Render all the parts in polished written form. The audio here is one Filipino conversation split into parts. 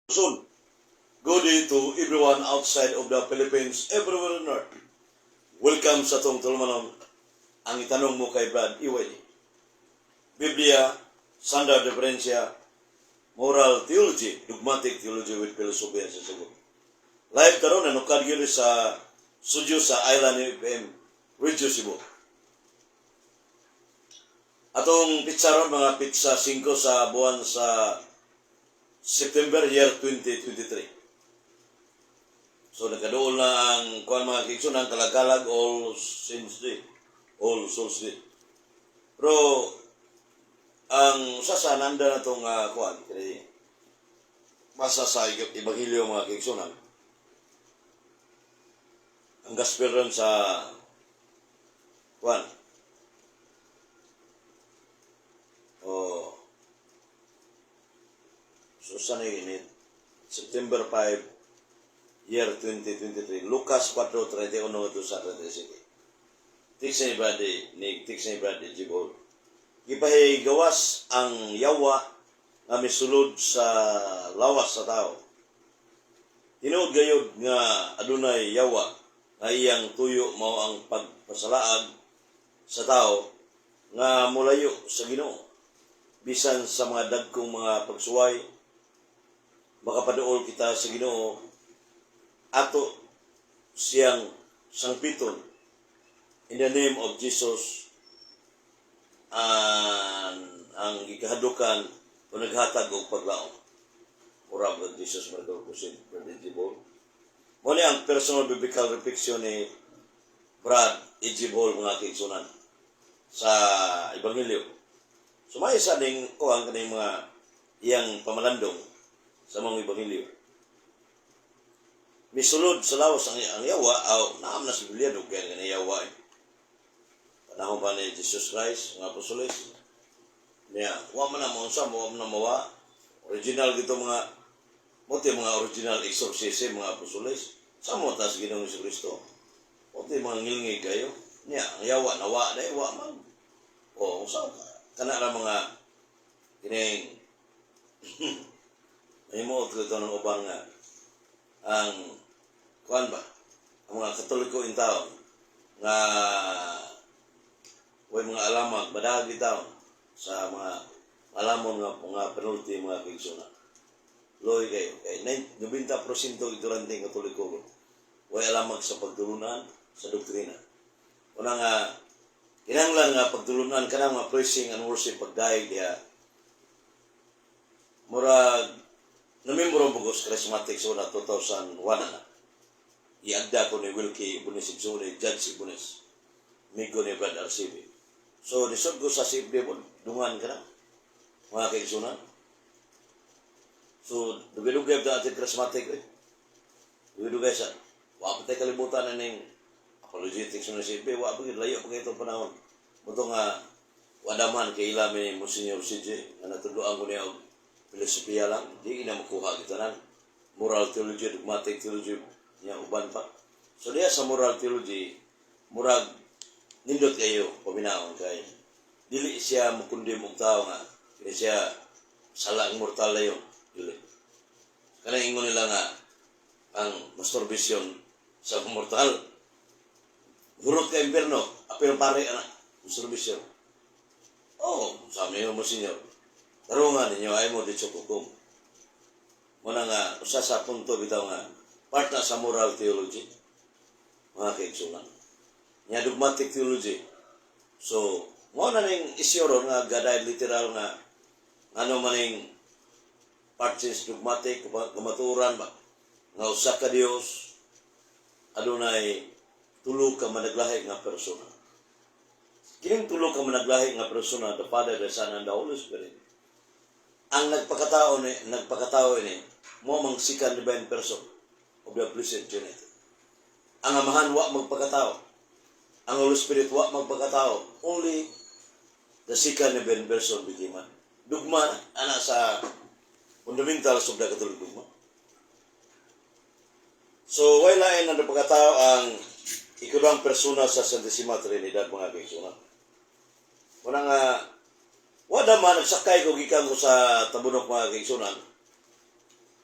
Soon. Good day to everyone outside of the Philippines, everywhere on earth. Welcome sa tong tulumanon. Ang itanong mo kay Brad Iway. Biblia, Standard Differencia, Moral Theology, Dogmatic Theology with Philosophy sa sagot. Live karon na nukad gyud sa studio sa Island FM, Radio Cebu. Atong pitsaron mga pitsa 5 sa buwan sa September year 2023. So nagkadoon na ang kuan mga kikso ng kalagalag All Saints Day, All Souls Day. Pero ang sasananda na itong kuan, kaya masa sa Ebanghelyo mga kikso ng ang gospel ron sa kuan. So sana ini September 5 year 2023 Lucas 4:31 to 37. Tix ni Brad Jibol. Gipahay gawas ang yawa nga misulod sa lawas sa tao. Tinuod gayud nga adunay yawa nga iyang tuyo mao ang pagpasalaag sa tao nga mulayo sa Ginoo. Bisan sa mga dagkong mga pagsuway makapaduol kita sa Ginoo ato siyang sangpiton in the name of Jesus ang gikahadukan o naghatag og paglaom. Ora ba Jesus Marco Kusin Predictable. Muli ang personal biblical reflection ni Brad Ejibol mga kaigsunan sa Ebanghelyo. Sumay sa ning kuang kaning mga iyang pamalandong sa mga Ebanghelyo. Misulod sa lawas ang yawa, naam na si Biblia, kaya nga yawa eh. Panahon pa ni Jesus Christ, mga apostoles. Niya, huwag man na maunsa, huwag man na mawa. Original dito mga, muti mga original exorcism, mga apostoles. Sa mo tas Ginoong Jesucristo. Muti mga ngilngig kayo. Niya, ang yawa, nawa, dahil huwag man. O, sa kanara mga, kining, may mo ito ng ubang nga, ang kuan ba ang mga Katoliko in town nga way mga alamag badagi taon sa mga alamon nga mga penalty mga kaigsunan loy kayo kay 90% ito lang din Katoliko way alamag sa pagtulunan sa doktrina una nga kinahanglan nga pagtulunan kanang mga praising and worship pagdaig diha murag namembro bugos charismatic sa 2001 na. Iagda ko ni Wilkie Ibunes Ibso ni Judge Ibunes. Migo ni Brad RCB. So, nisod ko sa CFD mo, dungan ka na. Mga kaigsunan. So, dugay-dugay na ating charismatic eh. Dugay-dugay sa, wala pa tayo kalimutan na ng apologetics ng CFD. Wala pa layo pa itong panahon. Muto nga, wadaman kay ilamin ni Monsignor CJ na natuduan ko niya filosofiya lang, di na makuha kita nan. Moral theology, dogmatic theology, niya uban pa. So diya sa moral theology, murag nindot kayo paminaon kay dili siya mukundim og tao nga kaya siya sala ang mortal na yun dili kanang ingon nila nga ang masturbation sa mortal gurot ka impierno apil pare anak masturbation sa amin mo senyor tarungan ninyo ay mo dito kukum muna nga usa sa punto bitaw nga part na sa moral theology mga kaigsunan nga dogmatic theology. So, mo na ning isyu ron nga gaday literal nga ano maning parts dogmatic kamaturan ba nga usa ka Dios adunay tulo ka managlahi nga persona. Kining tulo ka managlahi nga persona, the Father, the Son, and the Holy Spirit. Ang nagpakatao ini mo mang second divine person of the Blessed Trinity. Ang Amahan wa magpakatao. Ang Holy Spirit wa magpakatao. Only the second divine person became man. Dugma ana sa fundamentals of the Catholic dogma. So wala ay nagpakatao ang ikaduhang persona sa Santissima Trinidad mga kaigsunan. Una nga wala man nagsakay ko gikan ko sa tabunok mga kaigsunan.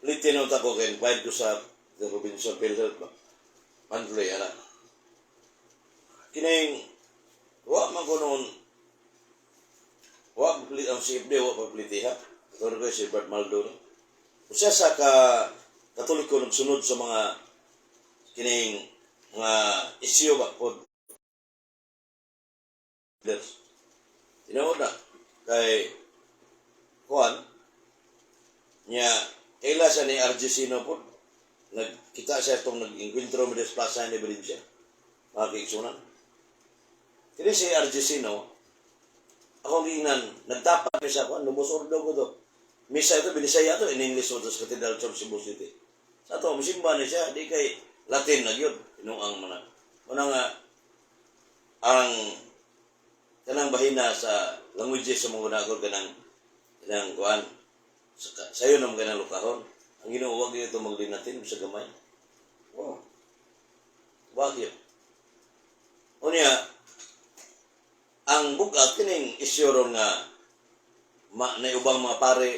litinaw tako kay bayad ko sa provincial PhilHealth ba. Monthly ana. Kining wa man ko noon wa pili ang CFD wa paglitiha. Toro ko si Brad Maldo. Usa sa Katoliko nagsunod sa mga kining mga isyu ba pod. Tinawag na kay Juan niya ila sa ni Argesino po nagkita siya itong nag-encuentro mo des plaza ni Berencia mga kaigsunan. Kini si Argesino akong ginan nagtapat niya siya Juan lumusor daw ko to misa ito binisaya to in English o sa Cathedral Church Cebu City sa to masimba niya siya di kay Latin na yun pinuang mo na nga ang kanang bahina sa languages sa mga gunagol kanang kuan sayo na mga lukahon ang ginuwag dito maglinatin sa gamay wag yun unya ang bukat kining isyoron nga na ubang mga pare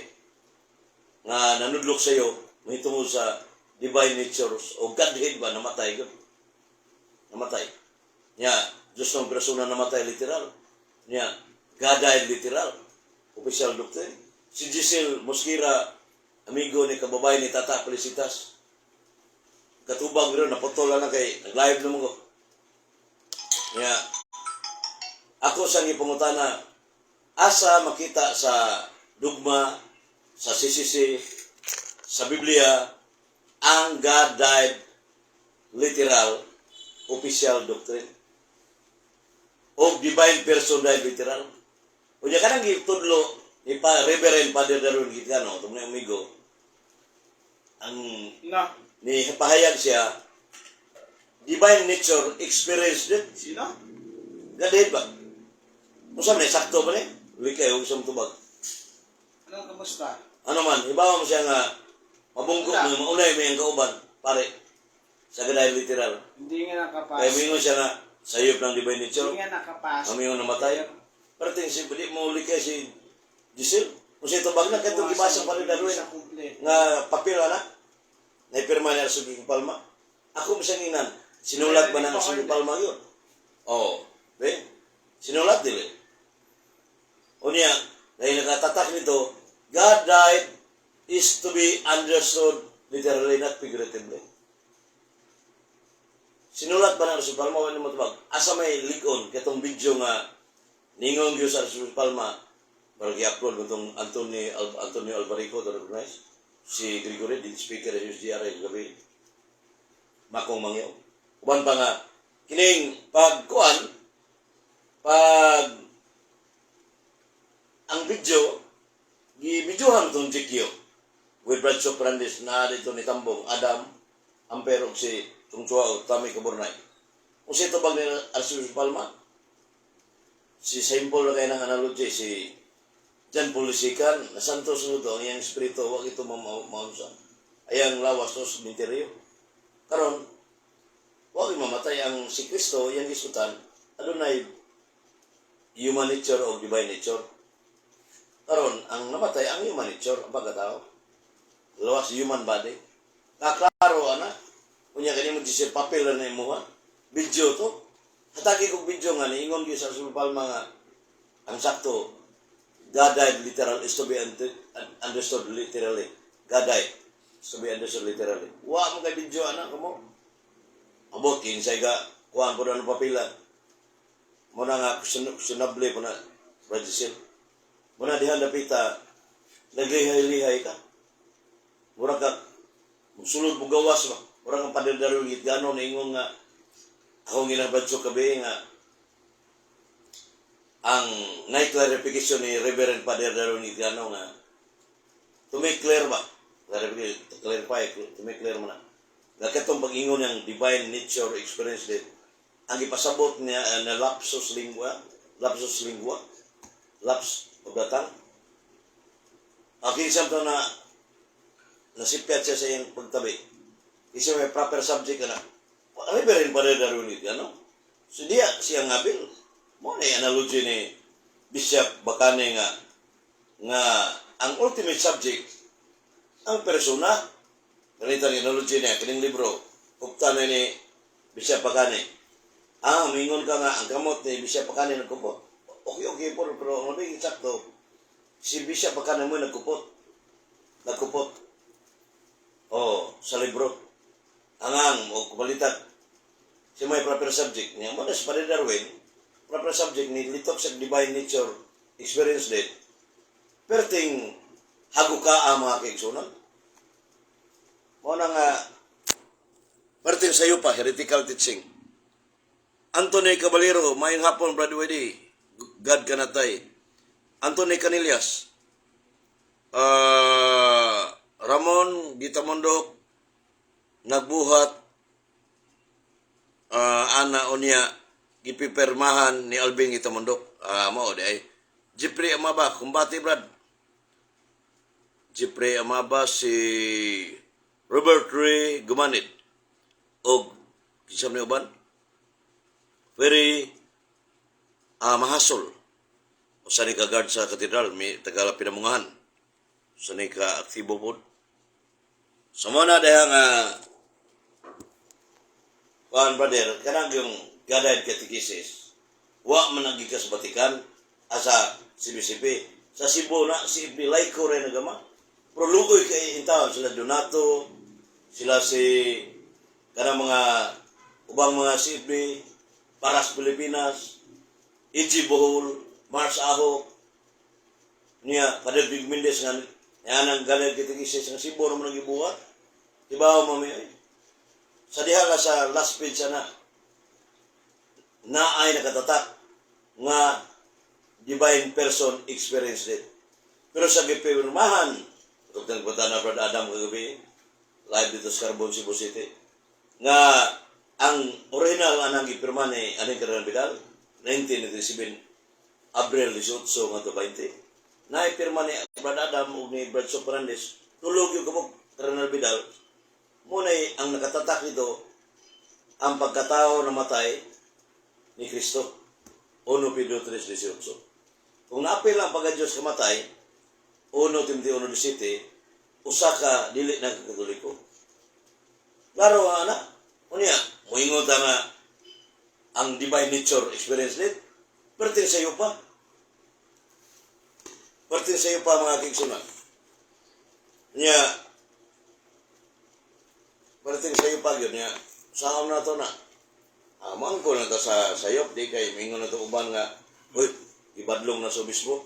nga nanudlok sayo mahitungod sa divine natures o Godhead ba namatay nya Diyos ng persona namatay literal nya Godhead literal official doctrine si Giselle Mosquera amigo ni kababayan ni Tata Felicitas katubang rin naputol na kay nag-live naman ko nya ako sa ngipungutana asa makita sa dugma sa CCC sa Biblia ang God died literal official doctrine o divine person died literal unya kanang gitudlo ni Reverend Father Darwin Gitano itong mga amigo ang ni pahayag siya divine nature experience din sino? Godhead ba? Kung saan sakto ba ni? Huwag kayo, huwag siyang tubag. Anong kamusta? Ano man, ibawa mo siya nga, mabungkok mo, maunay mo yung kauban, pare, sa Godhead literal. Hindi nga nakapasok. Kaya mingon siya nga, sayop ng divine nature, Hindi nga nakapasok. mamingon namatay. Pero tingin si, hindi mo uli kaya si Giselle. Kung siya tubag na, kaya itong ibasang pala Darwin, nga papel na, naipirma niya sa Suging Palma. Ako masanginan, sinulat ba ng Suging Palma yun? Oo. Ben, sinulat nila. O niya, dahil nakatatak nito, God died is to be understood literally, not figuratively. Sinulat ba ng Suging Palma? Wala mo tubag. Asa may likon, katong video nga, ningong Diyos sa Suging Palma, parang i-upload mo itong Antonio Albarico, to recognize, si Gregory, the speaker ng USDR, gabi, makong mangyaw. Uban pa nga, kining pag ang video, gi-videohan itong GQ with Bradshaw Fernandez na dito ni Tambong, Adam, Ampero, si Tungchua, Tami Kaburnay. Kung siya ito bag ni Arceus Palma, si simple na kayo ng analogy, si Jan Pulisikan, na santos nito, ang iyang espiritu, wag ito maunsa. Ayang lawas to sa minteryo. Karon, wag mamatay ang si Kristo, iyang isutan, adunay human nature o divine nature. Karon, ang namatay ang human nature, ang pagkatao. Lawas human body. Kaklaro, ana. Kunya kanimo disir papel na imuha. Video to. Hatagi kong video nga, niingon ko sa Palma nga, ang sakto, God died literal is to be understood literally. God died is to be understood literally. Wa mo kay video, ana, kamo. Abot, kinsay ka, kuhaan po na ng papilan. Muna nga, kusunable po na, Bradzisil. Muna dihan napita, naglihay-lihay ka. Mura ka, sulod mo gawas ba? Mura kang padirdarugit, gano'n, naingon nga, akong ginabadso kabe nga, ang night clarification ni Reverend Father Darwin Gitano nga, to make clear ba? Clarify, to make clear mo na. Nagkatong pag-ingon ng divine nature experience din. Ang ipasabot niya na lapsus lingua, lapse of the tongue. Aking samto na nasipyat siya sa iyong pagtabi. Kasi may proper subject ka na. Reverend Father Darwin Gitano. So diya siyang ngabil. Mo na analogy ni Bishop Bacane nga ang ultimate subject ang persona ganito ang analogy niya, kining libro, kupta na ni Bisya Pakane. Mingon ka nga, ang kamot ni Bisya Pakane nagkupot. Okay, pero ano ba yung sakto? Si Bisya Pakane mo nagkupot. Sa libro. O kubalitan. Si may proper subject niya. Muna si Padre Darwin, proper subject ni litok sa divine nature, experience din. Perting haguka ang mga kaigsunan. Muna nga, perting sayo pa, heretical teaching. Anthony Caballero, mayong hapon, Brother Weddy. God kanatay. Anthony Canillas. Ramon Gitamondok. Nagbuhat. Ana unya gipipermahan ni Alvin Gitamondok. Mao di ay. Jeffrey Amaba, kumbati Brad. Jeffrey Amaba, si Robert Ray Gumanid. O, kisam ni uban. Very mahasol. O sa ni ka-guard sa katedral, may tagala pinamungahan. Sa ni ka-aktibo po. Sa muna dahang brother, kanang yung gadayad catechesis, wa man ang gikas Batikan, asa CBCP. Sa Cebu na, si Ibni Laiko rin nagama. Pero lugoy kay intaon, sila Donato, sila si kanang mga ubang mga si Ibni, Paras Pilipinas, E.G. Bohol, Mars Ahok, niya, Padre Big Mendez nga, yan ang gadayad catechesis ng Cebu naman ang ibuhat. Diba o mami? Sa diha nga sa last page na ay nakatatak nga divine person experience it. Pero sa gipirmahan, ito nagpunta na Brad Adam kagabi, live dito sa Carbon, Cebu City, nga ang original anang gipirma ni Aning Cardinal Vidal, 1997, Abril 18 nga to 20. Naipirma ni Brad Adam o ni Brad Soprandes, tulog yung kamog Cardinal Vidal. Muna'y ang nakatatak ito, ang pagkatao na matay ni Kristo. 1 Pedro 3:18. Kung naapil ang pagka-Diyos kamatay, 1 Timothy 1:17, usa ka dili na katoliko. Klaro nga na, unya, muingon nga ang divine nature experience net, pertin sa iyo pa. Pertin sa iyo pa mga kigsunan. Unya, parating sa iyo pag yun niya, saan na to na? Mangko na to sa sayop, di kay mingon na to uban nga, uy, ibadlong na sa obispo.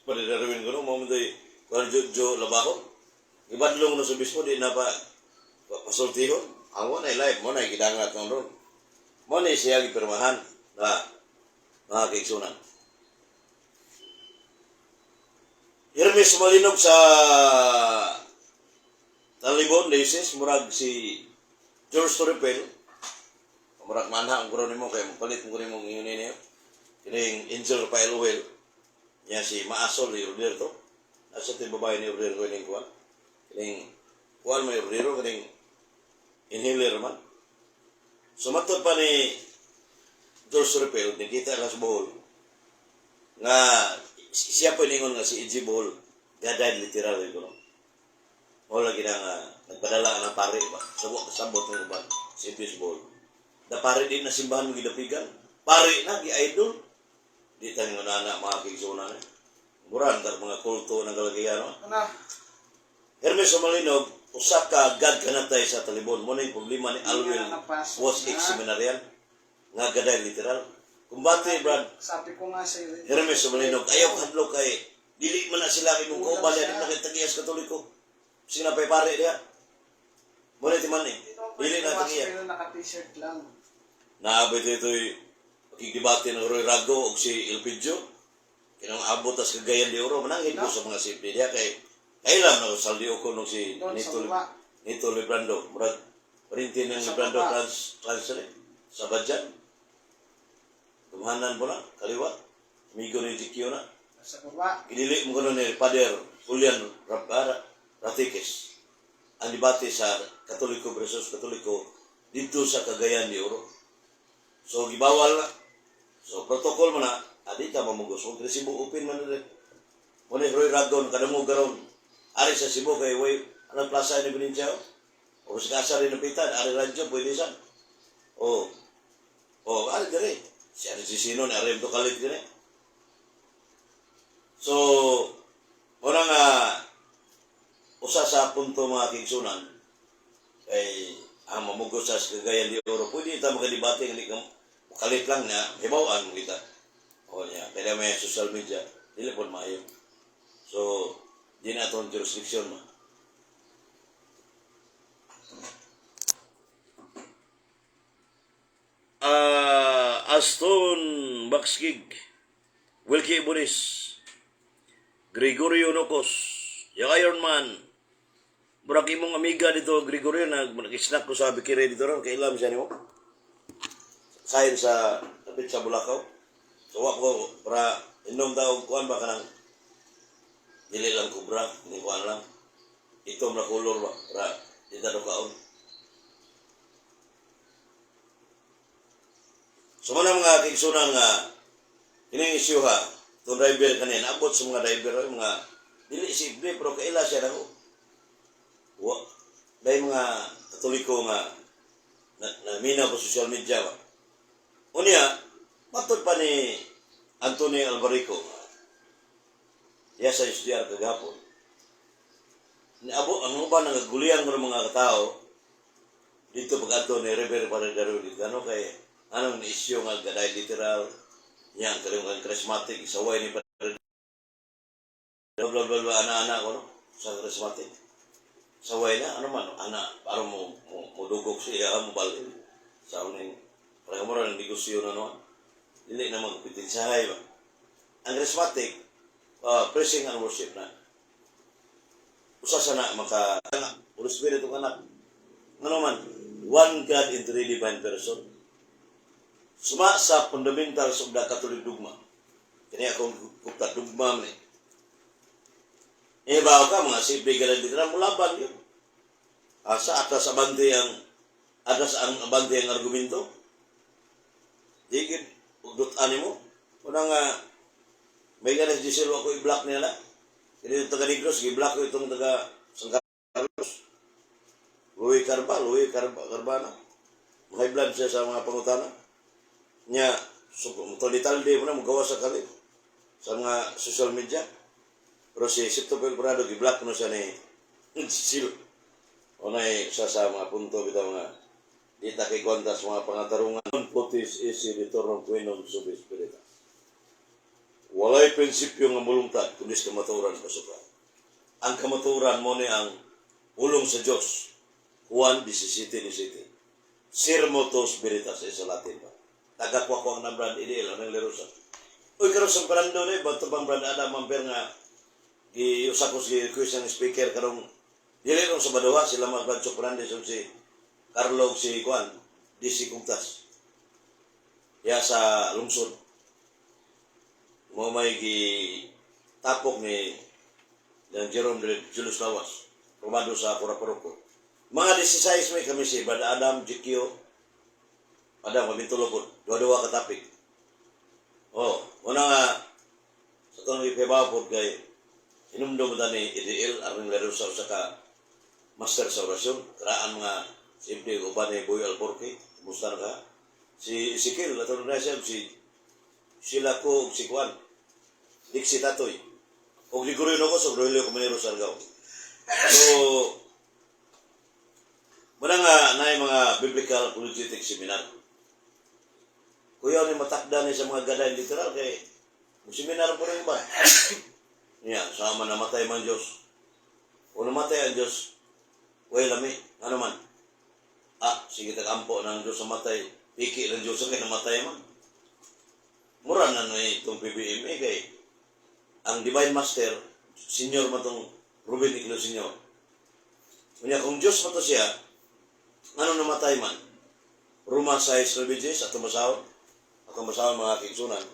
Padidarawin ko no, mamunday, kung jo labaho, ibadlong na sa obispo, di na pa pasultihon. Ang mo na live, mo na ikidangat ng ron. Mo na siya gipirmahan na mga kaigsunan. Hermes Malinog sa Talibon, Lesis, murag si George Torrepel, murag manha ang kuron nimo kay mapalit mo nimo ngayon niya. Kining Angel Rafael Oil, niya si Maasol ni Roberto. Asa ti babae ni Roberto kining kuan. Kining kuan may Roberto kining inhaler man. Sumatod pa ni George Torrepel, nakita ka sa Bohol. Nga siya po ningon nga si E.G. Bohol, gaday literal ko. Wala lagi na nagpadala ng pare ba? Sabot ng uban, si baseball. Da pare din na simbahan mo gidapigan. Pare na, gi-idol. Di tayo nga na mga kigsunan. Buran, mga kulto ng kalagayan. Ano? Hermes Malinog, usak ka God kanatay sa Talibon. Muna yung problema ni Alwin was ex-seminarian. Nga gaday literal. Kumbati, Brad. Sabi ko nga sa iyo. Hermes Malinog, ayaw kadlo kay dili man na sila kay mong kauban niya, di na kay Tagias Katoliko. Sige na pare diya. Muna iti man eh. Dili na Tagias. Pero naka-t-shirt lang. Naabot ito'y pagkikibati ng Roy Rago o si Elpidio. Kinang abot as kagayan di oro. Manangin po sa mga simple diya kay kailam na saldio ko nung si Nito Librando. Murag parintin ng Librando translate sa Badjan. Tumahanan po na, kaliwa. Amigo ni Tikyo na. Sa baba. Idili mo ko ni Pader Julian Ratikis. Ang debate sa Katoliko versus Katoliko dito sa Cagayan de Oro. So, gibawal na. So, protocol mo na, adi ka mamugos. Huwag Cebu open man na rin. Muna Roy Ragon, kadamog garon. Ari sa Cebu, kay way, anong plaza ni Beninciao? O sa kasa rin napitan, ari radyo, pwede siya. O, ari dire. Siya rin si Sino, ari ito kalit dire. So, muna nga, usa sa punto mga kigsunan, kay ang mamugos sa Cagayan de Oro, pwede ito makadibate, hindi ka kalit lang na, hibawaan mo kita. O niya, kaya may social media, dili po maayo. So, di na itong jurisdiction mo. Aston Bakskig, Wilkie Boris, Gregorio Nocos, yung Iron Man, murag imong amiga dito, Gregorio, nag-snack ko sa Bikire dito ron, kailam siya ni mo. Kain sa tapit sa Bulacau. So, ako, para inom daw, kuhan ba ka nang dili lang kubra, hindi kuhan lang. Ito na kulor ba, para di tado kaon. So, mana mga kigsunan nga, ining-issue ha, itong driver kanina, abot sa mga driver, mga dili simple, pero kaila siya na ko. Dahil mga katoliko nga, naminaw ko social media ba. Unya, matod pa ni Anthony Albarico, sa SDR kagapon. Abo, ang uban nagagulian ko ng mga tao, dito pag-ato ni River Paradaro dito, ano kay, anong isyo nga gaday literal, yan, kalimutan charismatic, isaway ni Paradaro, bla anak-anak ko, no? Sa charismatic. Saway na, ano man, anak, parang mo dugog siya, mo balin. Sa unin, parang mo rin ang negosyo na naman. Hindi na magpitinsahay ba. Ang charismatic, praising and worship na. Usa sana maka, Holy Spirit itong anak. Ano man, one God in three divine person. Suma sa fundamental sa Katolik dogma. Kini akong kukta dogma man eh. Bawa ka mga simple ganun dito na mulaban yun. Sa atas abante ang argumento. Digid, ugdutan mo. Una nga, may ganas di sila ako i-block nila. Kini yung taga-Negros, i-block ko itong taga-San Carlos. Louis Carbana. High blood siya sa mga pangutana. Nya, so, tolitalde mo na, magawa sa kalit. Sa mga social media. Pero si Sipto Pelprado, i-block na siya ni Sil. O na sa mga punto, bitaw mga dita kay kwantas mga pangatarungan. Potis isi retorno kwenong subi spirita. Walay prinsipyo nga mulungtad, kundi kamaturan pasukan. Ang kamaturan mo ni ang ulong sa Diyos. Juan 17:17. Sir motos spiritas sa Latin ba? Tagakwa ko ang nabrand ideal, ang lerusa. Uy, karon sa brando na, bato bang brand Adam Mamper nga usakos si question speaker karong dili ron sa Baduha sila magbadso prande si Carlo si Juan DC Kumtas ya sa lungsod mo may tapok ni Jerome Julius Lawas rumado sa Purapuruko mga 16 may kami si Brad Adam Jikio Adam Mabintulogod dua-dua katapik una nga sa itong ipebapod kay inumdum mo ni IDL aring laro sa ka master sa orasyon karaan mga simple uban ni Boy Alporque musta ka si Sikil ato na siya si sila ko si Juan Dixie Tatoy og Gregorio ko sa Rogelio Comunero Sargao so muna nga na mga biblical apologetic seminar kuya ni matakda ni sa mga gaday literal kay seminar po rin ba sama namatay man Diyos. O namatay ang Diyos, way lami, ano man. Sige tagampo ng Diyos na matay, piki ng Diyos na namatay man. Mura na itong PBM, kay ang Divine Master, senior man itong Ruben Iglo Senior. Kanya kung Diyos man ito siya, ano namatay man? Roma 6:9, atong masahon mga kigsunan,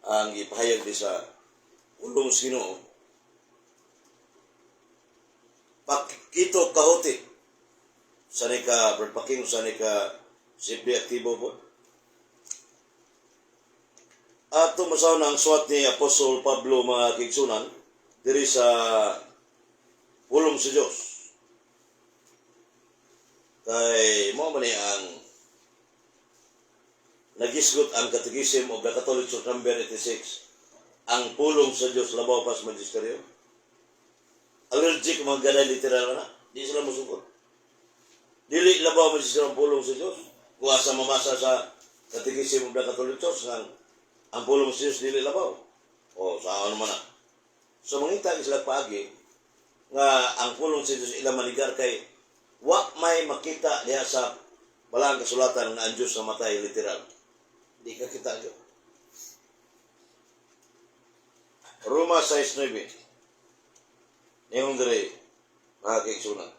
ang ipahayag di sa ulong Ginoo pakito kahote sanay ka berpaking sanay ka simple aktibo po ato masaw ng suwat ni Apostol Pablo mga kigsunan diri sa ulong sa Dios Kay mo man ang nagisgot ang Catechism of the Catholic Church number 86. Ang pulong sa Dios labaw pas magisteryo. Allergic mga gaday literal na. Di sila musukot. Dili labaw magisteryo ang pulong sa Dios. Kung asa mamasa sa Catechism of the Catholic Church ang pulong sa Dios dili labaw. O sa ano man na. So mangita sila paagi nga ang pulong sa Dios ila manigar kay wa may makita diha sa balang kasulatan nga ang Diyos na matay literal. Di ka kita yun. Roma 6:9. Niyong dire, mga kaigsunan.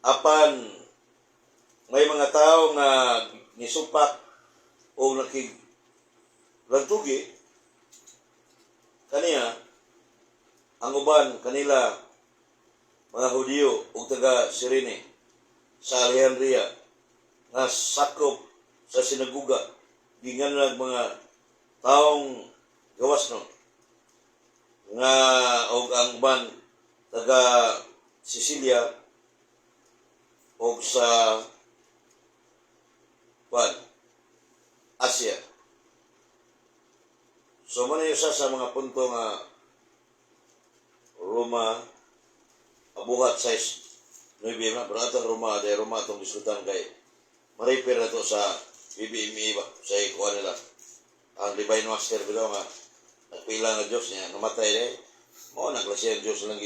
Apan, may mga tao nga nisupak o nakiglantugi, kaniya, ang uban, kanila, mga Hudiyo o taga Sirene sa Alejandria nga sakop sa sinaguga gingan lang mga taong gawas no nga og ang uban taga Sicilia o sa Asia. So man yung sa mga punto nga Roma abuhat size 9 na pero ato Roma itong diskutan kay ma-repair na to sa BBME ba sa ikuha nila ang Divine Master bilo nga nagpila nga Diyos niya namatay na mo naklase ang Diyos lang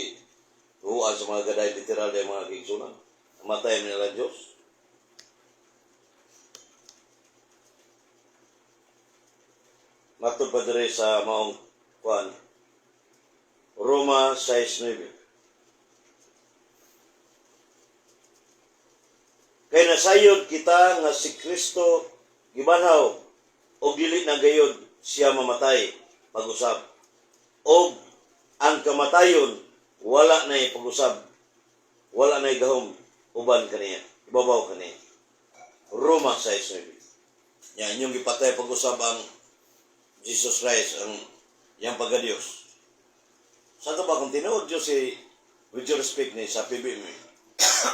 tuhuan sa mga gaday literal na mga kingsunan namatay nila Diyos. Matod pa dire sa maong kuan Roma 6:9. Kay nasayod kita nga si Kristo gibanhaw og dili na gayud siya mamatay pag-usab. Og ang kamatayon wala nay pag-usab. Wala nay gahom uban kaniya. Ibabaw kaniya. Roma 6:9. Yan inyong gipatay pag-usab ang Jesus Christ ang yang pagka-Dios. Sa ito ba kung tinuod Diyos with your respect ni sa PBM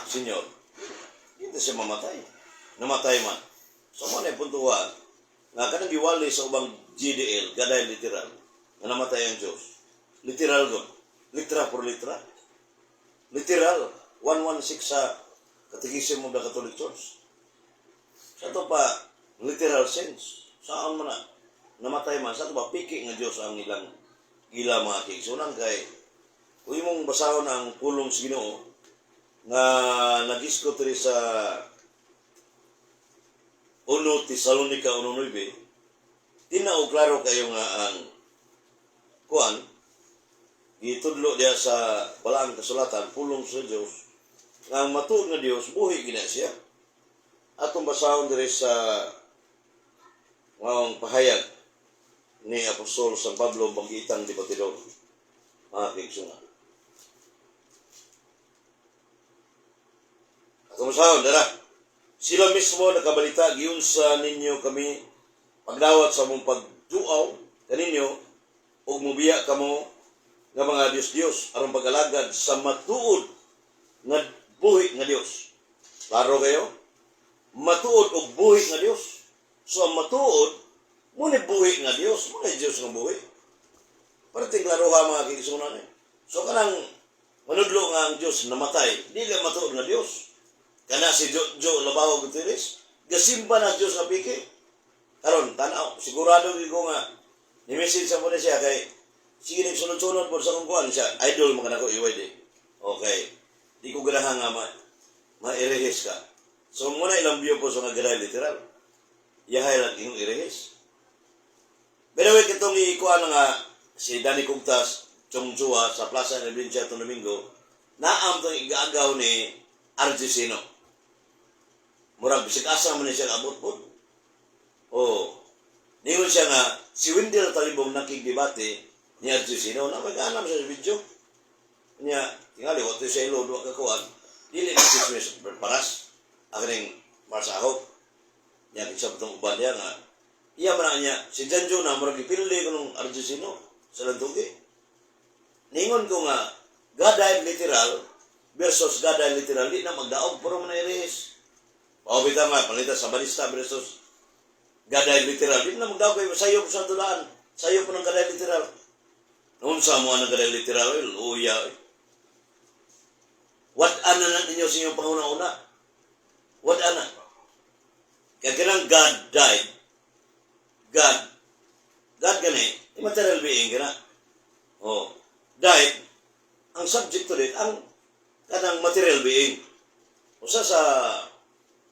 Senyor hindi siya mamatay. Namatay man. So, mo na yung puntuhan nga kanang giwali sa ubang GDL, gaday literal, na namatay ang Diyos. Literal doon. Litra por litra. Literal. 116 sa Catechism of the Catholic Church. Sa ito pa, literal sense. Saan mo na? Namatay man. Sa ito pa, piki nga Diyos ang ilang mga kigsunan kay kung mong basahon ang pulong sa Ginoo nga nagiskot rin sa 1 Tesalonica 1:9 tinaog klaro kayo nga ang kuan itudlo diya sa balang kasulatan pulong sa Dios nga ang matuod nga Dios buhi gina siya atong basahon diri sa maong pahayag ni Apostol San Pablo Bangitang di Batidor mga kaigsunan. Kumusahon, dara. Sila mismo nakabalita, giunsa ninyo kami pagdawat sa mong pagduaw kaninyo o mubiya kamo nga mga Diyos-Diyos aron pag-alagad sa matuod nga buhi nga Diyos. Klaro kayo? Matuod o buhi nga Diyos. So ang matuod, muna buhi nga Diyos. Muna Diyos nga buhi. Parating klaro ha mga kikisunan eh. So kanang manudlo nga ang Diyos namatay, di ka matuod nga Diyos. Kana si Jo Labaw Gutierrez, gasimba na Diyos nga piki. Karon tanaw, sigurado ko nga ni-message sa mo na siya kay sige nagsunod-sunod po sa kong kuhan siya. Idol mga nako iway okay. Di ko ganahan nga ma-erehis ka. So muna ilang view po sa nga garay literal. Yahay lang yung erehis. Pero wait itong ikuha nga si Danny Cugtas, Chong Chua sa Plaza ng Provincia itong Domingo, naam itong igagaw ni Argesino. Murag bisig asa man siya abot po. Oh. Ningon siya nga si Wendell Talibong nakigdebate ni Argesino na mag-anam sa video. Niya tingali wato siya ilo do kakuan. Dili na kismis paras. Akaning marsahop. Niya kitsa patong uban niya nga iya man niya si Janjo na murag ipildi ko nung Argesino sa lantugi. Ningon ko nga gaday literal versus gaday literal, di na magdaog, puro man na-erase. Pabita nga, palita sa balista versus gaday literal, di na magdaog kayo, sayo po sa tulaan, sayo po ng gaday literal. Noon sa mga ng gaday literal, luya. What ana na ninyo sa inyong panguna-una? What ana? Kaya kinang God died. God gani, immaterial being gana. Oh, died, ang subject to it, ang kanang material being. Usa sa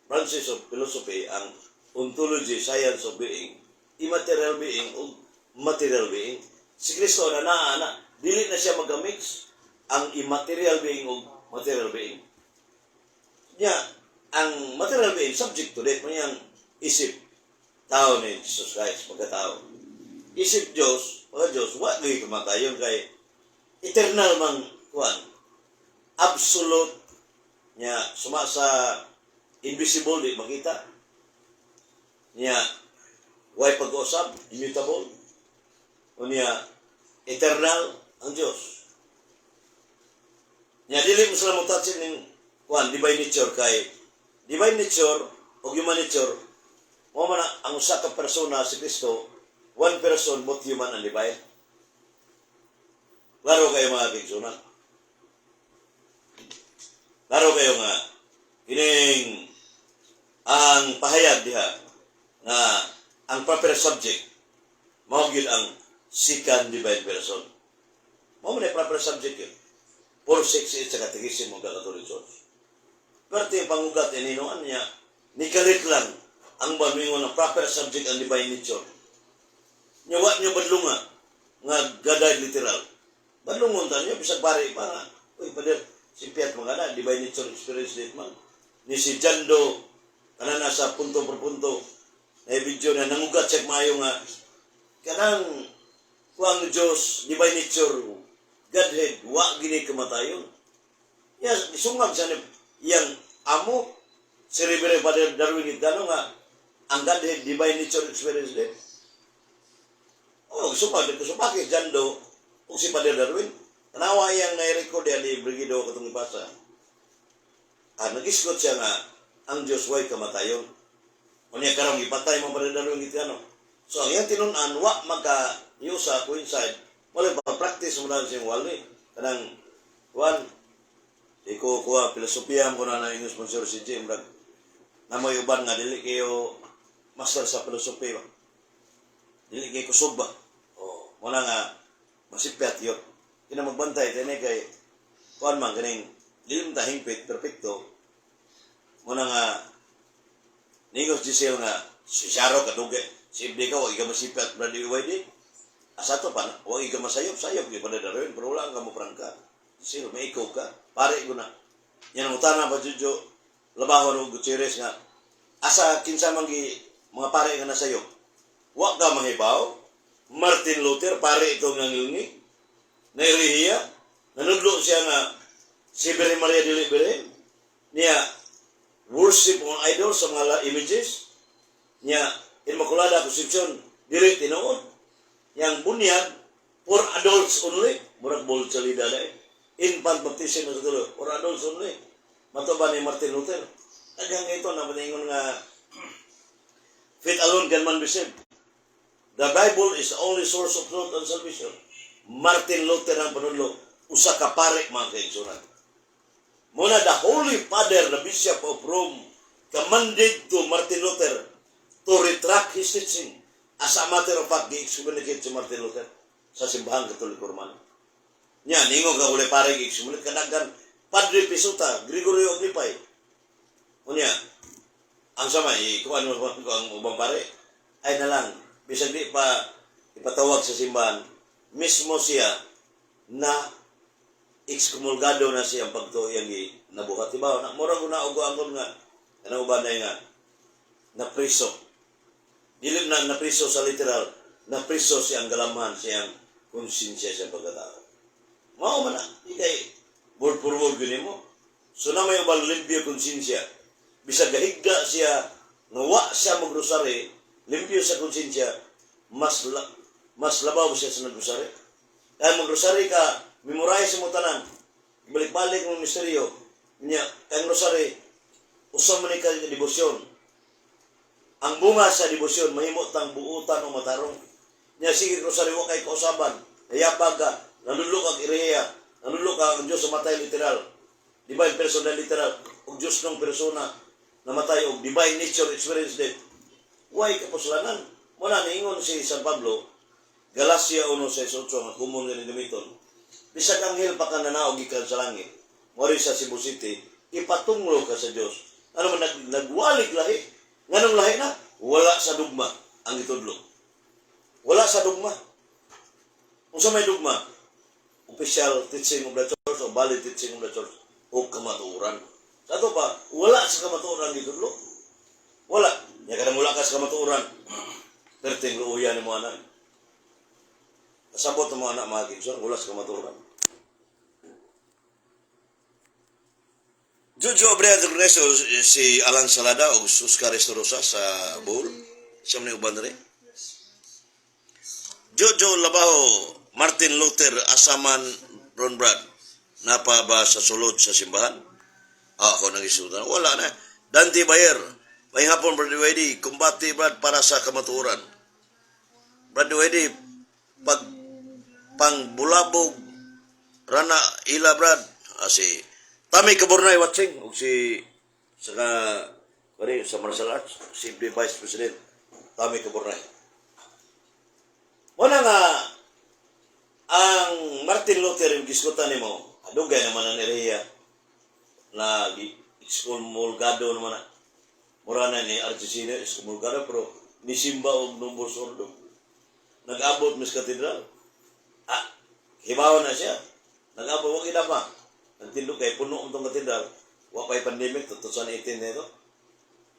branches of philosophy, ang ontology, science of being, immaterial being o material being. Si Kristo na dili na siya mag-mix ang immaterial being o material being. Nya, ang material being, subject to it, mayang isip, tao ni Jesus Christ, pagkatao. Isip Diyos, mga Diyos, wag gay kamatayon kay eternal man kuan. Absolute nya suma sa invisible di makita. Nya way pag-usab, immutable. O niya eternal ang Diyos. Nya dili mo sila mutatsin ning kuan divine nature kay divine nature o human nature mo man ang usa ka persona si Kristo. One person, both human and divine. Laro kayo mga kigsunan. Laro kayo nga, kining ang pahayag diha na ang proper subject, mawagid ang second divine person. Mao man proper subject yun. 468 sa Katekismo mo Catholic Church. Pero yung pangugat, ininuan niya, nikalit lang ang bamingon ng proper subject ang divine nature. Nyawa niyo badlunga nga gaday literal. Badlungon ta niyo bisag pare pa nga. Uy, pader, si Piat mga divine nature experience date man. Ni si Jando, kana nasa punto per punto. Na video na nangugat check maayo nga. Kanang kuang Diyos, divine nature, Godhead, wa gini kamatayon. Ya, isungag sa yang amo, si Rivere Pader Darwin itano nga, ang Godhead, divine nature experience date. Oh, supake Jando o si Padre Darwin. Tanawa yang na-record yan ni Brigido katong ipasa. Nag-iskot siya nga ang Diyos way kamatayon. O niya karong ipatay mo Padre Darwin ito. So, ang yan tinunan, wa maka-yusa coincide. Wala pa practice mo na siyang wali. Kanang, one, di ko kuha, filosofiya ko na yung sponsor si Jim. Na may uban nga, dili kayo master sa filosofiya. Dili kayo kusog ba? Muna nga, masipyat yun. Kina magbantay, tinay kay, kuhan man, ganing, dilim ta hingpit, perfecto. Muna nga, ningos Giselle nga, si Sharo kaduge, si Ibdi ka, wag ka masipyat, brady UYD. Asa to pa na, wag ka masayop, sayop, yung pada darawin, pero wala ka mo prangka. Giselle, may ikaw ka, pare ko na. Yan ang utana pa, Jojo, labahon o Gutierrez nga, asa kinsa mangi, mga pare ka na sayop. Wag ka mahibaw, Martin Luther, pare ito ng ngilngi, na irihiya, nanudlo siya nga, si Birhen Maria de Liberen, niya, worship ng idol sa mga images, niya, Immaculada Concepcion, dili tinood, yang bunyag, for adults only, murag bol salida na infant baptism na sa tulo, for adults only, matuba ni Martin Luther, hanggang ito, napatingon nga, faith alone can man be saved. The Bible is the only source of truth and salvation. Martin Luther ang panunlo, usa ka pare mga kaigsunan. Muna the Holy Father, the Bishop of Rome, commanded to Martin Luther to retract his teaching. As a matter of fact, gi-excommunicate si Martin Luther sa simbahan Katoliko Romano. Nya, ningo ka uli pare gi-excommunicate kanagan Padre Pisuta, Gregorio Oglipay. Unya, ang sama, ikuan mo ang ubang pare, ay na lang, bisag di pa ipatawag sa simbahan, mismo siya na excomulgado na siya ang pagtuoy ang nabuhat. Diba? Murag na ugo-anggon nga, ano ba na nga, na priso. Dili na priso sa literal, na priso siyang galaman, siyang konsensya sa pagkatao. Mao man na, ikay, word for word gini mo. So na may ubang limpyo konsensya, bisag gahigda siya, nawa siya magrosary, limpyo sa konsensya, mas labaw siya sa nagrosary. Dahil magrosary ka, memorize mo tanan. balik-balik ng misteryo niya ang rosary usa man ka debosyon. Ang bunga sa debosyon mahimo tang buutan o matarong. Nya sige rosary wa kay kausaban. Hayapag ka, nalulok ang ireya, nalulok ang Diyos sa matay literal. Divine personal literal, og Diyos ng persona namatay og divine nature experience death. Why kapuslanan? Muna niingon si San Pablo, Galacia 1:6-8 nga kumon nga gamiton. Bisag anghel pa ka nanaog gikan sa langit. Mori sa Cebu City, ipatunglo ka sa Dios. Ano man nagwalig lahi? Nganong lahi na? Wala sa dugma ang itudlo. Wala sa dugma. Kung sa may dugma, official teaching of the church o valid teaching of the church o kamatuoran. Sa ito pa, wala sa kamatuoran itudlo. Wala. Nya kada mula ka sa kamatuoran. Perting luuyan ni mo anak. Kasabot ng mga anak mga kibson, wala sa kamatuoran. Jojo Abreu de Congreso si Alan Salada o Oscar Estorosa sa Bohol. Siya man yung uban rin. Jojo Labaho, Martin Luther, Asaman, Ron Brad. Napa ba sa sulod sa simbahan? Ako nang isutan. Wala na. Dante Bayer, may hapon Brad Wady, kumbati Brad para sa kamatuoran. Brad Wady, pag pangbulabog, rana ila Brad, si Tami Kaburnay watching og si sa martial arts si Vice President Tami Kaburnay. Muna nga ang Martin Luther yung giskutan nimo adugay naman ang area na excomulgado naman na murana ni Argentina excomulgado pero nisimba og number sordo nag-abot mis katedral hibaw na siya nag-abot wag ina pa nagtindog kay puno ang itong katedral. Wa pa'y pandemic, 2018 na ito.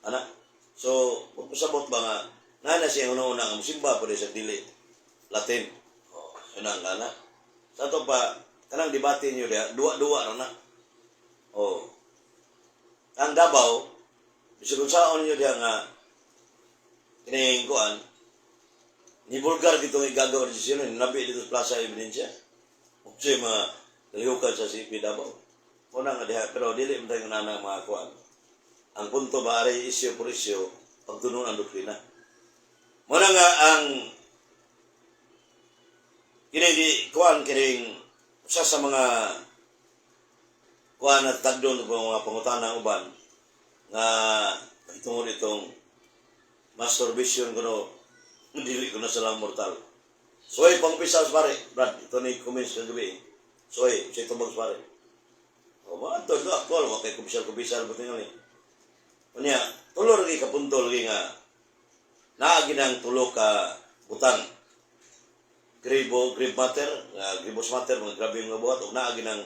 Anak. So, magpasabot ba nga, nana siya una-una ang musimba pa rin sa dili. Latin. Yun ang anak. Sa ito pa, kanang debate nyo diya, duwa-duwa na na. Ang Davao, bisagun saon nyo diya nga, kinahingkuan, ni Bulgar ditong igagawa rin siya, nabi dito sa Plaza Evidencia. Kung siya mga nalihukan sa CP Davao. Una nga diha, pero dili mo tayo nanang mga kuwan. Ang punto ba aray isyo por isyo, pagtunon ang doktrina. Muna nga ang kining kuwan, kining usa sa mga kuwan at tagdon ng mga pangutanang uban nga itungod itong masturbation kuno dili ko na sila mortal. So ay pang-pisas pare, Brad, ito ni comments kagabi. So ay, siya itong bags pare. O ba, ito actual, wakay kubisal-kubisal ba tingnan eh. Kanya, tulo lagi kapunto lagi nga naagi ng tulo ka butang. Grave matter, gribos matter, mga grabe yung buhat, o naagi ng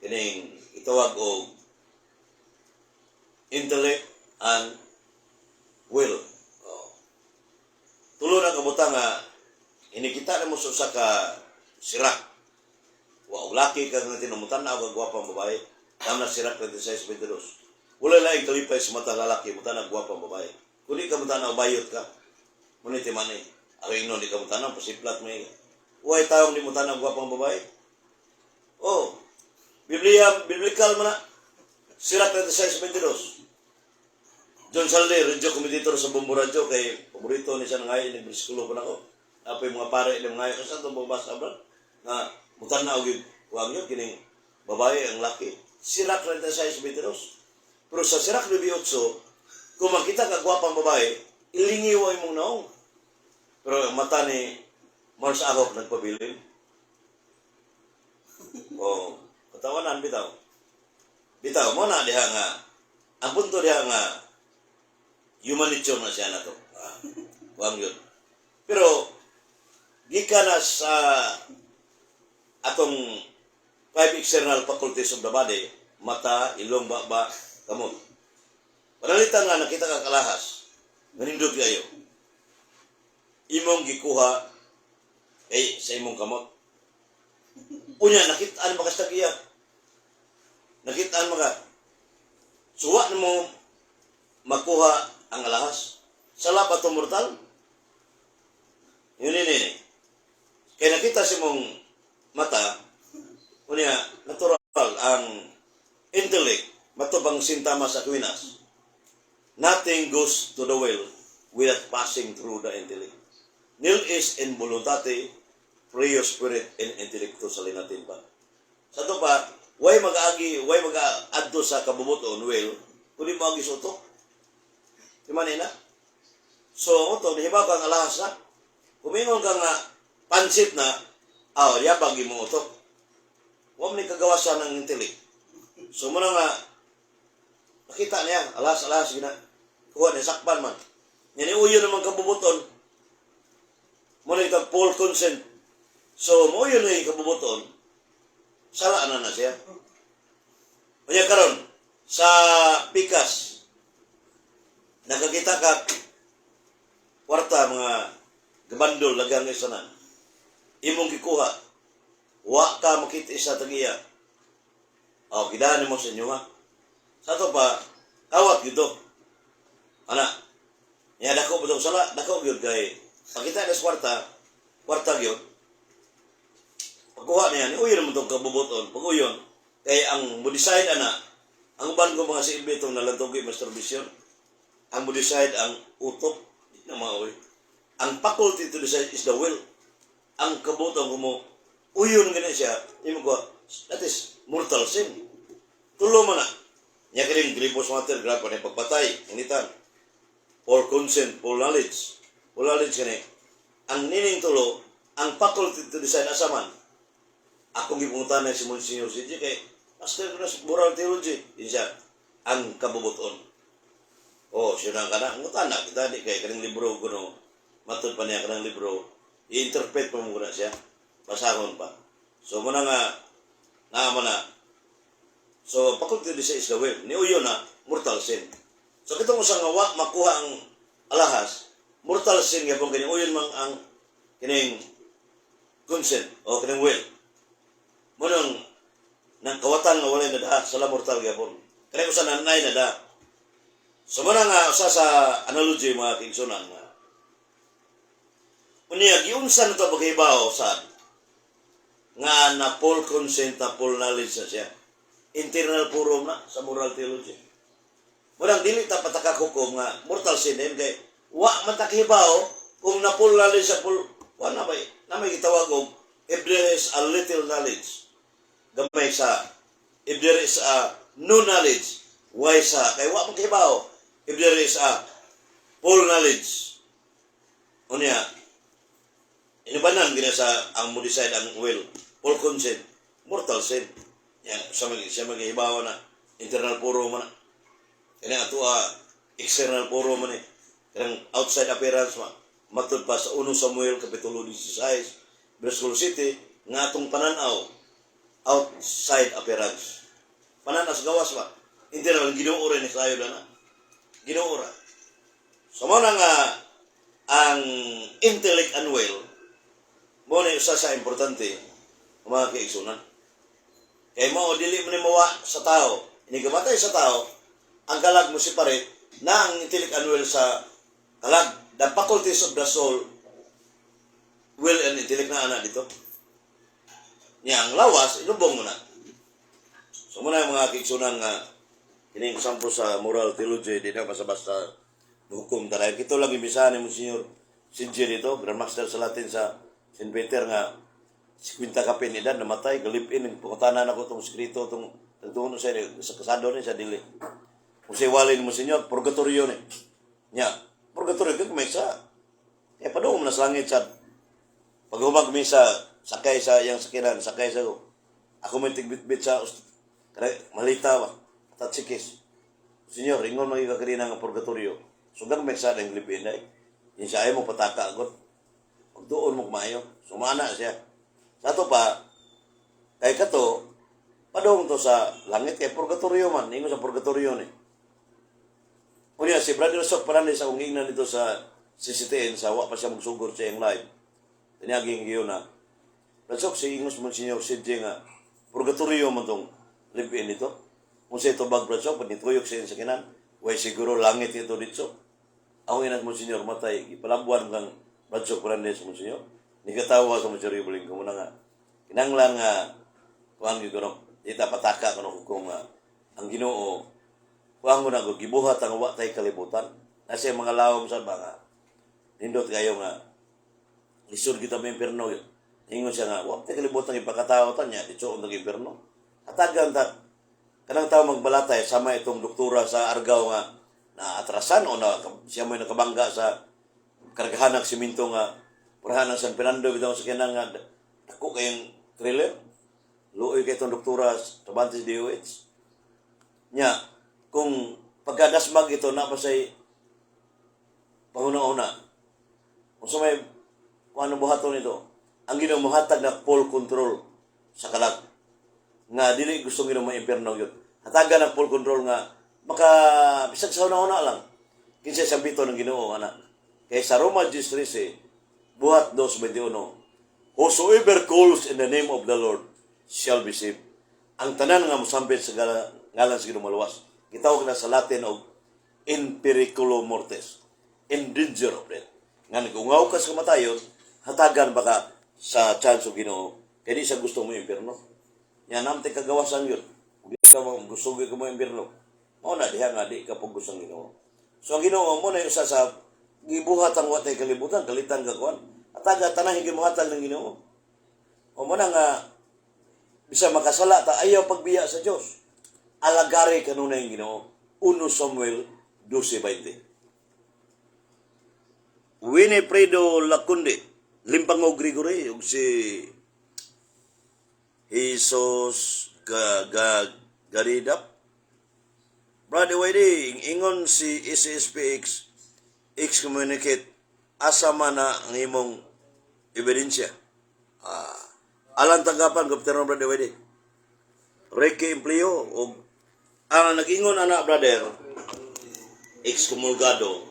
kining itawag o intellect and will. Tulo na kabutang nga inikita na mo sa ka sirak. Wa laki ka nga tinumutan na ako gwapang babae. Tama na sirak 26-22. Wala lang yung kalipay sa mata lalaki, mutan na gwapang babae. Kung di ka mutan na bayot ka, munit man eh. Ako yung di ka mutan na, pasiplat mo eh. Huwag taong di mutan na gwapang babae. Oh, biblical man na. Sirak 26-22. John Salde, radio commentator sa Bombo Radio, kay paborito ni siya nangayon, nag-briskulo pa na ako. Apa yung mga pare, yung nangayon, kasi ito babasa ba? Na, mutan na og wag yun, kining babae ang laki. Sirak 26-22. Pero sa sirak 28, kung makita ka gwapang babae, ilingiwa mong naong. Pero ang mata ni Mars Ahok nagpabilin. Katawanan, bitaw. Bitaw, mo na diha nga, ang punto diha nga, human nature na siya na to. Wag yun. Pero, gika na sa atong 5 external faculties of the body, mata, ilong, baba, kamot. Panalitan nga, nakita ka kalahas, manindot kayo. Imong gikuha, sa imong kamot. Unya, nakitaan ba ka iya? Nakitaan mo ka. Suwa na mo makuha ang alahas. Sala pa itong mortal? Yun. Kaya nakita si mong mata, unya, natural, ang intellect, matubang sintama sa Aquinas, nothing goes to the will without passing through the intellect. Nil is in voluntate, prio spirit, in intellecto sa linatin pa. Sa ito pa, way mag-aadto sa kabubuton, will, kundi mo agi suto. Di manina? So, ito, nahibaw kang alahas na. Kumingon ka nga, pansit na, yabag mo ito. Huwag may kagawasan ng intellect. So, muna nga, nakita niya, alahas, kuha niya, sakpan man. Yan uyo naman kabubuton. Muna itang full consent. So, mo yun yung kabubuton. Sala na siya. Kaya karon sa pikas, nakakita ka, kwarta, mga gabandol, lagang isanan. Imong gikuha, wa ka makita isa tagiya. Kidaan mo sa inyo ha. Sa ito pa, kawat yun. Anak, niya dako ba sala, dako yun kay, pakita na sa kwarta yun. Pagkuha niya, uyon naman itong kabubuton. Pag-uyon, kay ang modicide, ang ban ko mga silbi itong nalantogi masturbation, ang modicide, ang utok, na mga uy. Ang faculty to decide is the will. Ang kabubuton ko mo, uyon ganyan siya, yung ko, that is mortal sin. Tulo man na. Niya kiring gripos mater, grapo na pagpatay, initan. Or consent, full knowledge. Full knowledge ka ang nining tulo, ang faculty to decide asaman. Akong gipungutan na si Monsignor CJ kay Master ko na moral theology. Yun siya, ang kabubuton. Siya na ka na. Ngutan na, kita di kay kanang libro ko no. Matod pa niya kanang libro. I-interpret pa mo na siya. Basahon pa. So, muna nga, naman na. So, faculty to decide is the will. Ni uyo na, mortal sin. So, kitong sa ngawa, makuha ang alahas, mortal sin nga pong kanyang uyon mang ang kining consent o kining will. Munang nang kawatan nga walay na da sa mortal nga pong. Kaya ko sa nanay na da. So muna nga sa analogy mga kingsunan nga. Unya, giunsan ito paghibaw sa nga na full consent na full knowledge na siya. Internal puro na sa moral theology. Munang dili ta patakakukom nga mortal sin kay wa matakibaw kung na full knowledge sa full wa na may gitawag og if there is a little knowledge gamay sa if there is a no knowledge why sa kay wa matakibaw if there is a full knowledge unya inibanan gina sa ang mo decide ang will full consent mortal sin yan siya maghibaw na internal puro man kaya ato external puro man kanang outside appearance matud pa sa 1 Samuel kapitulo 16 versículo 7 nga atong pananaw outside appearance pananaw sa gawas internal Ginoo rin kayo na Ginoo ra so mo nga ang intellect and will mo na isa sa importante mga kaigsunan kay mo dili mo ni mawa sa tao inigamatay sa tao ang kalag mo separate na ang intellect and will sa kalag, the faculties of the soul, will and intellect na anak dito. Niya, ang lawas, inubong mo na. So muna yung mga kiksunan nga, kining sampo sa moral theology, di na basta-basta hukum taray. Ito lang imisahan ni Monsignor Sinje dito, Grandmaster sa Latin sa St. Peter nga, 50 kapin edad, namatay, galipin, pangutanan ako itong skrito, itong sa kasado ni sa dili. Kung siya walin mo Monsignor, purgatorio ni. Niya, purgatorio ka kumisa. Kaya padung mo na sa langit sa pag-humag kumisa, sakay sa iyang sakinan, sakay sa ko. Ako may tigbit-bit sa malita ba? At sikis. Senyor, ingon mga kakarina ng purgatorio. Sugang may sa ng lipin ay. Yung siya ay mo pataka agad. Pag doon mo kumayo. Sumana siya. Sa ito pa, kay kato, padung to sa langit. Kaya purgatorio man. Ingon sa purgatorio ni. Unya, si Brother Sok parang sa ungingnan nito sa CCTN, sa wa pa siya magsugod sa iyang live. Tinaging yun na. Brother Sok, si Ingos Monsignor Sidje nga, purgatorio man itong live-in nito. Kung sa ito bag, Brother Sok, panituyok siya sa kinan, way siguro langit ito dito. Ako inas Monsignor matay, ipalabuan kang Brother Sok parang sa Monsignor. Nigatawa sa Monsignor Ibuling ko muna nga. Kinanglan nga, kuhan ko Di ta pataka kuno kung ang Ginoo kuang mo na gibuhat ang wa tay kalibutan. Na siya mga lawom sa mga nindot kayo nga lisod kita may impierno. Ingon siya nga, wa tay kalibutan ipakatao ta niya dito ang impierno. Hatagan ta kanang tao magbalatay sama itong doktora sa Argao nga na atrasan o na siya may nakabangga sa kargahan ng siminto nga purahan ng San Fernando bitaw sa kinang nga dako kayong trailer luoy kay itong doktora Trabantes DOH nya kung pagkadasmag ito na pa say panguna-una kung sa may kung ano buhaton nito ang ginamuhatag na full control sa kalag nga dili gusto Ginoo ma-impierno yun. Hatagan ang full control nga maka bisag sa una-una lang. Kinsa sa bito ng Ginoo ana. Kay sa Roma 10:13 buhat 2:21 whosoever calls in the name of the Lord shall be saved. Ang tanan nga mosambit sa ngalan sa Ginoo maluwas. Gitawag na sa Latin og in periculo mortis. In danger of death. Nga nagungaw ka sa kamatayon, hatagan baka sa chance of Ginoo. Kaya di sa gusto mo impierno. Yan namte kagawasan yun. Hindi ka gusto mo impierno. Mao na diha nga di ka pag gusto ng Ginoo. So ang Ginoo mo na usa sa gibuhat ang watay kalibutan, kalitan ka kuan. Hataga tanahin gibuhatan ng Ginoo. O mo na nga bisa makasala ta ayaw pagbiya sa Dios. Alagari kanuna yung Ginoo. 1 Samuel 12:20. Winifredo Lacunde, Limpango Gregory, ug si Jesus Garidap. Brother Wade, ingon si SSPX, excommunicate, asa man na ang imong ebidensya. Alang tanggapan, Kapitano Brother Wade. Reke empleo, o ang nag-ingon anak, brother, excomulgado,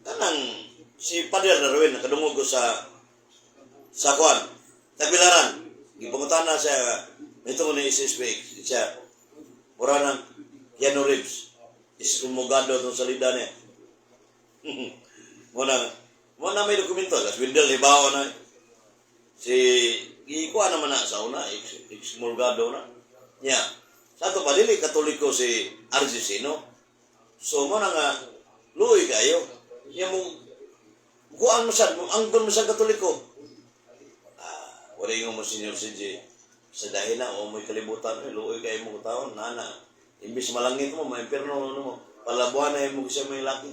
kanang si Pader Darwin, nakadungog ko sa Kwan, Tagbilaran. Gipangutan na siya, ito ko na SSPX, siya, mura ng Keanu Reeves, excomulgado itong salida niya. Muna may dokumento, kasi Windel, libaw na. Si, ikuha naman na sa una, excomulgado na. Nya, sa ito palili, katoliko si RGC, no? So, muna nga, luoy kayo. Nya mo, kuhaan mo siya, ang doon mo siya katoliko. Wala yung mo Senior CJ, sa dahil na, o may kalibutan, luoy kayo mo taon, nana. Imbis malangit mo, ma-impierno mo, palabuhan na yung mo siya may laki.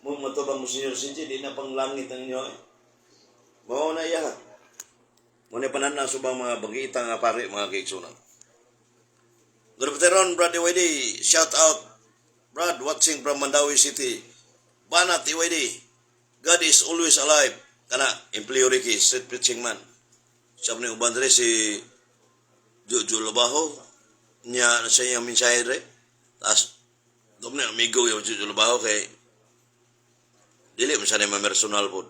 Mo matubang mo Senior CJ, di na pang langit ang inyo. Bawa na iya. Muna panana subang mga bagitang pari, mga kiksunan. Good afternoon, Brad Iwede. Shout out, Brad, watching from Mandawi City. Banat Iwede. God is always alive. Kana, empleo Ricky, street preaching man. Siya ni uban dere si Jojo Labaho. Niya na siya yung mensahe dere. Tapos, doon na amigo yung Jojo Labaho kay dili, masanay personal po.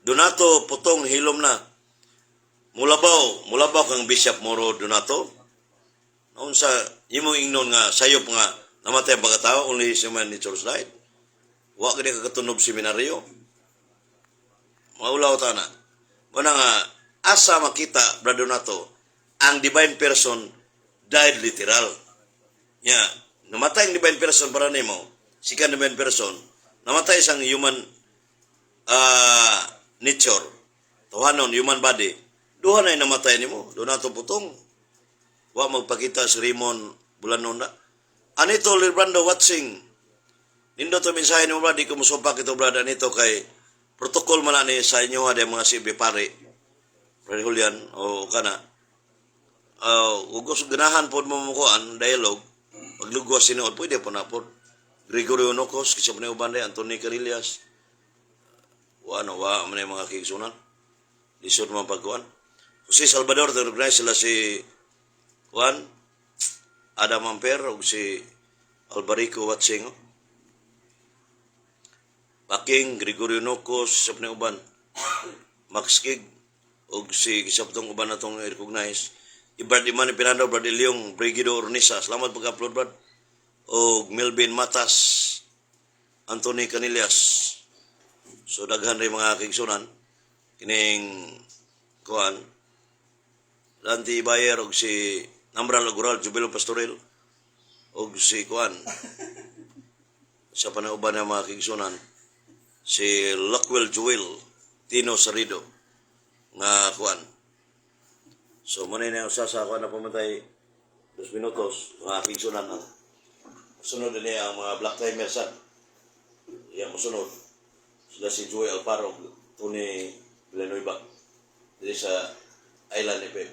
Donato, putong hilom na. Mulabaw kang Bishop Moro Donato. Noon sa, imong ingnon nga, sayop nga, namatay ang pagkatao, only si man ni Charles Light. Huwag ka kakatunob seminaryo. Maulaw ta na. Muna nga, asa makita, Brad Donato, ang divine person died literal. Yeah, namatay ang divine person para nimo, second divine person, namatay isang human nature, tuhanon, human body, duha na yung namatay nimo, Donato putong. Wa magpakita si Raymond Bulanon na. Anito, Librando, watching. Nindo to mensahe mo, Brad, di ko musupak ito, Brad, anito kay protocol man ni sa inyo, ada mga sibi pare, Brad Julian, o kana. Ugos ganahan po mo mukuan, dialogue, maglugwas sinuod, pwede po na po. Gregorio Nocos, kisya po na ubanday, Anthony Carillas, wa man yung mga kiksunan. Lisod man pagkuan. Si Salvador, organize sila si Juan, Adam Amper, o si Albarico Watching, Paking, Gregorio Nocos, sa uban, Max Kig, o si kisaptong uban na itong recognize, Ibrad Imani Pinando, Brad Ilyong, Brigido Ornisa, salamat pag-upload, Brad, o Melvin Matas, Anthony Canillas, so daghan rin mga kingsunan, kining kuhan, Lanti Bayer, o si Nambran Lagural, Jubilong Pastoril, o si Kuan, sa panauban ng mga kigsunan, si Lockwell Jewel, Tino Sarido, nga Kuan. So, manay na usa sa Kuan na pumatay 2 minutos, mga kigsunan na. Sunod din ang mga Black Timers at yang masunod. Sila si Joey Alfaro, Tony Villanueva, dito sa Island FM.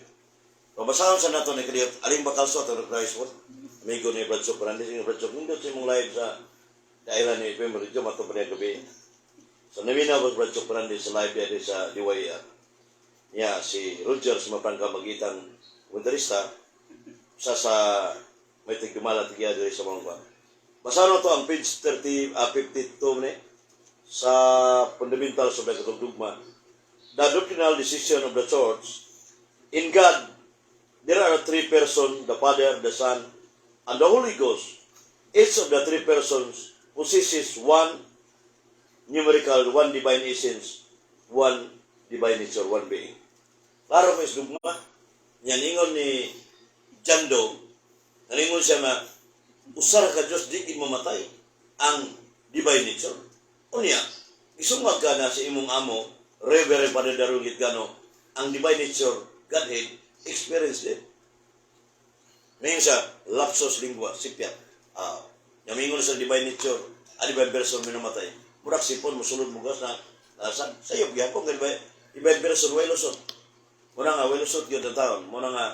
Pabasahan sa nato ni Kriyot, aling bakal sa ito, Christ World. Amigo ni Bradshaw Parandis, ni Bradshaw, nindot sa mong live sa Island FM, radyo, mato pa niya gabi. So, naminaw ko Bradshaw Parandis sa live yan sa DYR. Niya, si Rogers, maprangka magitan komentarista, sa may tigdumala tigya dito sa mga ba. Basahan to ang page 52 ni sa Fundamentals of the Catholic Dogma. The doctrinal decision of the Church, in God, there are 3 persons, the Father, the Son, and the Holy Ghost. Each of the 3 persons possesses 1 numerical, 1 divine essence, 1 divine nature, 1 being. Klaro may dogma. Yaningon ni Jando, naningon siya nga, usar ka Diyos, di mamatay ang divine nature. Unya, isumag ka na sa imong amo, Reverend Padre Darungit Gano, ang divine nature, Godhead, experience din. Ngayon sa lapsus lingua, sipya. Yamingon sa divine nature, divine person minamatay. Murak sipon, musulod mugas na sayop gyapon divine person, welusot. Muna nga, welusot yun ang taon. Muna nga,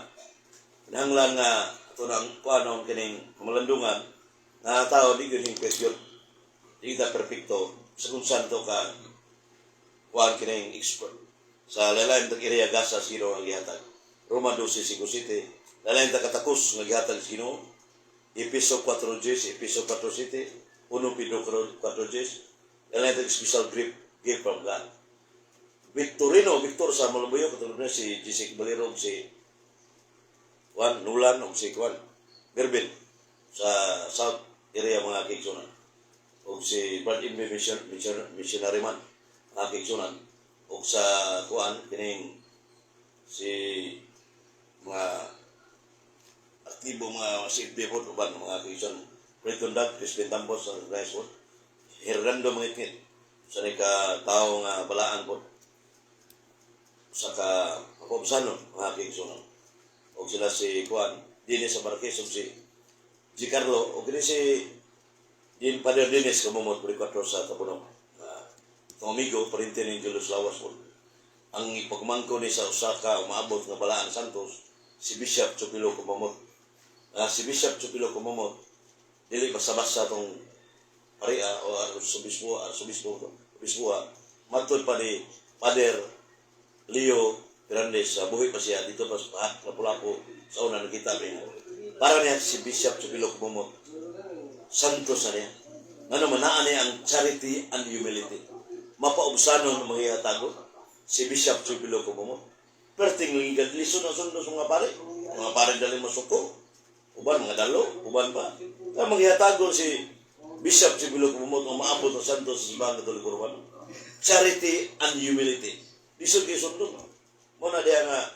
nanglang nga, ito ng kuanong kining malandungan, na tao, di yun yung question. Di kita perfecto. Sa kung saan to ka, kuan kining expert. Sa lalayan tag area gasa, sino ang gihatag. Roma 12:5, lalayan tag katakus, nga gihatag sino. Episo 4:10, Episo 4:7, 1 Pedro 4:10, lalayan tag special gift from God. Victor sa Malabuyo, katulad na si Jessica Balero, si Juan Nulan, o si Juan Gerbin sa South area mga kigsunan. O si Brad Inbe Missionary Man, mga kigsunan. O sa Juan, kining si mga aktibo mga CFB po, uban mga kigsunan. Bretton Dag, Crispin Tambos, sa Rice World. Hernando Mangitngit, sa nika tao nga balaan po. Sa kapobsanon, mga kigsunan. O sila si Juan, din sa Marquez, o si Giancarlo, o kini si din Padre Dennis kamumot por 4 sa Tabunong. Itong amigo, parintin ni Julius Lawas po. Ang ipagmangko ni sa Osaka, umaabot ng Balaan Santos, si Bishop Chupilo kumumot. Si Bishop Chupilo kumumot, dili basa-basa itong paria o arsobispo, matod pa ni Padre Leo Grandes, buhay pa siya dito pa sa Lapu-Lapu sa una nakita rin. Para niya si Bishop Chupilo kumumot. Santos na niya. Nga manaan niya ang charity and humility. Mapaubsanon ng mga iatago. Si Bishop Chupilo kumumot. Perting lingad liso na sundos mga pare. Mga pare dali masuko. Uban mga dalo. Uban pa. Kaya mga iatago si Bishop Chupilo kumumot ang maabot ng Santos sa Simbang Katoliko Romano. Charity and humility. Lisod kayo sundong. Muna diya nga,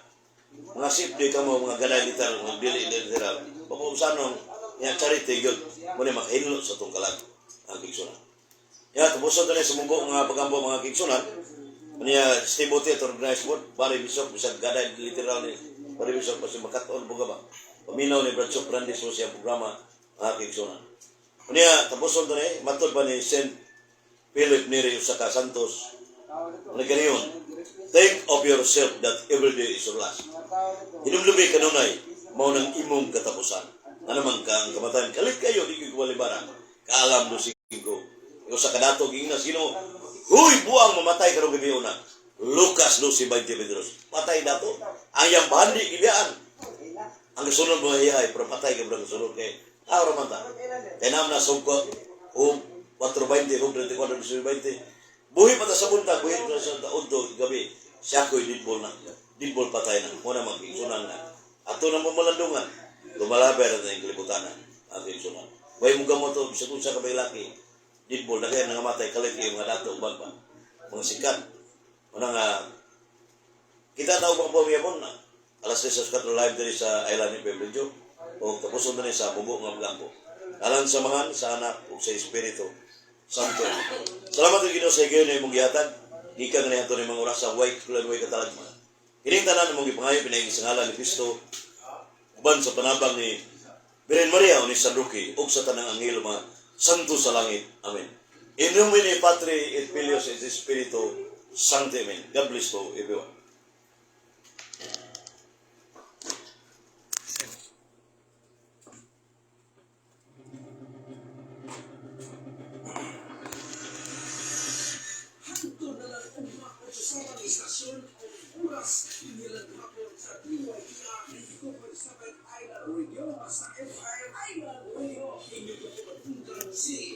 mga safety ka mo, mga ganay litar, mga bili literal. Papaumsanong, nga charity yun. Muna makahinlo sa itong kalag, ang kigsunan. Yan, tapuson na sa munggo mga pagambo mga kigsunan. Niya, Steve Bote, at organized board, Barry Bishop, bisag ganay literal ni Barry Bishop, kasi makataon po ba? Paminaw ni Bradshaw Parandis mo siya programa, mga kigsunan. Niya, tapuson na matod ba ni St. Philip Neri Usaka Santos, nagkaniyon. Think of yourself that every day is your last. Hinumlubi kanunay, mao nang imong katapusan. Nga naman ka ang kamatayan, kalit kayo, di ko kuwalibara. Kaalam do siguro. Ikaw sa kadato, ginas, gino, huy, buang mamatay karong gabi una. Lucas 12:22. Patay dato. Ang yang bandi, kibiyaan. Ang kasunod mo hihay, pero patay ka ba kasunod kay araw man ta. Kaya naman na sumko, 4:20, 34, buhi pa ta sa buntag, buhi pa sa taon to gabi. Siya ko'y didbol na. Didbol patay na. Muna magkiksunan na. Ato na mamalandungan. Lumalaber na yung kalibutan na. Ato yung sunan. Way mo gamot to, sa kung sa kabay laki. Didbol na kaya nangamatay kalit kayo mga dato, uban pa. Mga sikat. Muna nga, kita tao bang pamiyamon na. Alas 3 sa live diri sa Island ni Pebrejo. O tapuson na sa bubo nga magampo. Alang sa mga sa anak o sa Espiritu Santo. Salamat kay Ginoo sa higayon na imong gihatag. Gikan na nato ni mga oras sa white kulan way katalagma. Kining tanan imong gipangayo pinaigi sa ngalan ni Kristo. Uban sa panabang ni Birhen Maria o ni San Roque ug sa tanang anghel mga santo sa langit. Amen. In nomine Patri et Filius et Spiritu Sancti. Amen. God bless to everyone. Ito na lang ang makot sa istasyon o oras nilang hapon sa DYPR Indigo Pacific Island Radio sa Empire Island Radio. Inyong kapatunggan si